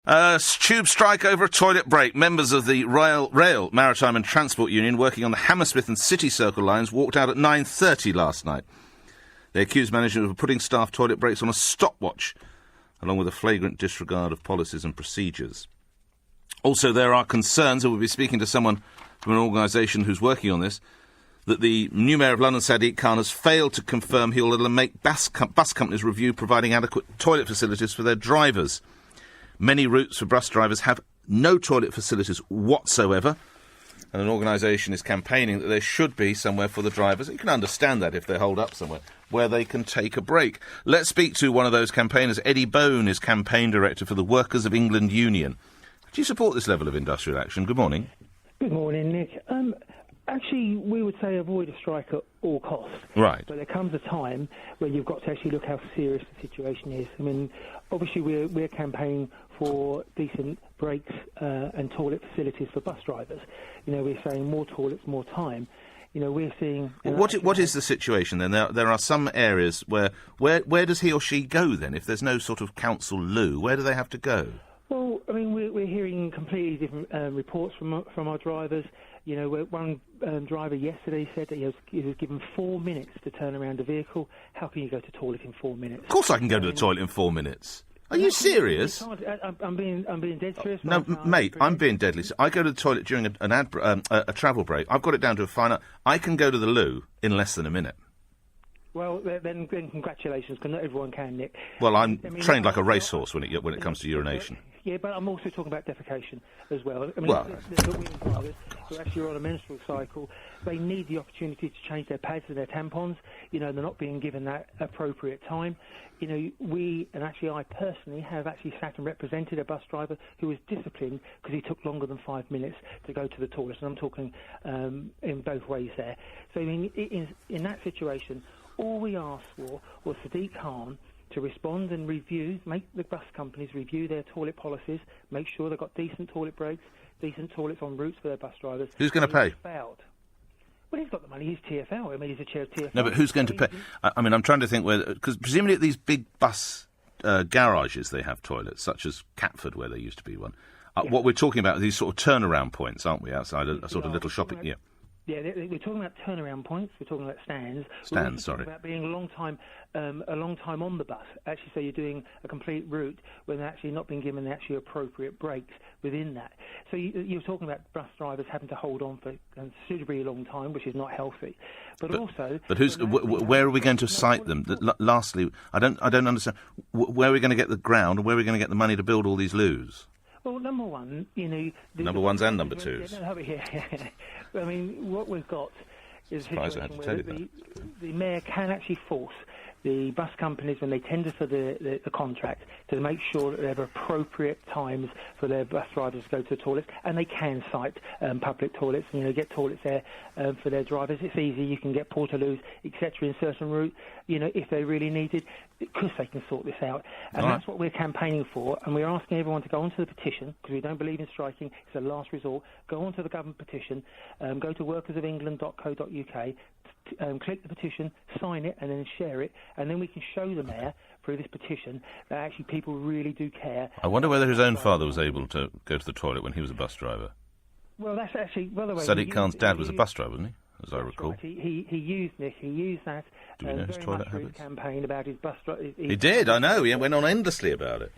Tube strike over a toilet break. Members of the Rail, Maritime and Transport Union working on the Hammersmith and City Circle lines walked out at 9:30 last night. They accused management of putting staff toilet breaks on a stopwatch, along with a flagrant disregard of policies and procedures. Also, there are concerns, and we'll be speaking to someone from an organisation who's working on this, that the new Mayor of London, Sadiq Khan, has failed to confirm he will make bus companies review providing adequate toilet facilities for their drivers. Many routes for bus drivers have no toilet facilities whatsoever, and an organisation is campaigning that there should be somewhere for the drivers. You can understand that if they're holed up somewhere, where they can take a break. Let's speak to one of those campaigners. Eddie Bone is campaign director for the Workers of England Union. Do you support this level of industrial action? Good morning. Good morning, Nick. Actually, we would say avoid a strike at all costs. Right. But there comes a time where you've got to actually look how serious the situation is. I mean, obviously we're campaigning for decent breaks and toilet facilities for bus drivers. You know, we're saying more toilets, more time. You know, we're seeing... What is the situation then? There are some areas where does he or she go then? If there's no sort of council loo, where do they have to go? Well, I mean, we're hearing completely different reports from our drivers. You know, one driver yesterday said that he was given 4 minutes to turn around a vehicle. How can you go to the toilet in 4 minutes? Of course I can go to the toilet in 4 minutes. Are you serious? I'm being dead serious. No, mate, I'm being deadly serious. I go to the toilet during a travel break. I've got it down to a fine art. I can go to the loo in less than a minute. Well, then congratulations, because not everyone can, Nick. Well, I'm trained like a racehorse when it comes to urination. Yeah, but I'm also talking about defecation as well. I mean, well, the women drivers who actually are on a menstrual cycle, they need the opportunity to change their pads and their tampons. You know, they're not being given that appropriate time. You know, I personally have actually sat and represented a bus driver who was disciplined because he took longer than 5 minutes to go to the toilet. And I'm talking in both ways there. So, I mean, in that situation, all we asked for was Sadiq Khan to respond and make the bus companies review their toilet policies, make sure they've got decent toilet breaks, decent toilets on routes for their bus drivers. Who's going to pay? Failed. Well, he's got the money. He's TfL. I mean, he's a chair of TfL. No, but who's going to pay? I mean, I'm trying to think whether... Because presumably at these big bus garages they have toilets, such as Catford, where there used to be one. Yeah. What we're talking about are these sort of turnaround points, aren't we, outside a sort of little shopping... Yeah. Yeah, we're talking about turnaround points. We're talking about stands. Stands, sorry. We're talking about being a long time on the bus. Actually, so you're doing a complete route when they're actually not being given the actually appropriate breaks within that. So you're talking about bus drivers having to hold on for a considerably long time, which is not healthy. But also... But where are we going to cite them? Lastly, I don't understand. Where are we going to get the ground, and where are we going to get the money to build all these loos? Well, number one, you know... Number ones and number twos. I mean, what we've got is a situation where the mayor can actually force the bus companies, when they tender for the contract, to make sure that there are appropriate times for their bus drivers to go to the toilets, and they can cite public toilets, you know, get toilets there for their drivers. It's easy. You can get portaloos, etc., in certain routes, you know, if they really needed, because they can sort this out. And that's what we're campaigning for, and we're asking everyone to go onto the petition, because we don't believe in striking. It's a last resort. Go onto the government petition, go to workersofengland.co.uk, click the petition, sign it, and then share it, and then we can show the mayor through this petition that actually people really do care. I wonder whether his own father was able to go to the toilet when he was a bus driver. Well, that's actually... By the way, Sadiq Khan's dad was a bus driver, wasn't he? As I recall. Right. He used that Do we know his toilet habits? Campaign about his bus driver. He did, I know. He went on endlessly about it.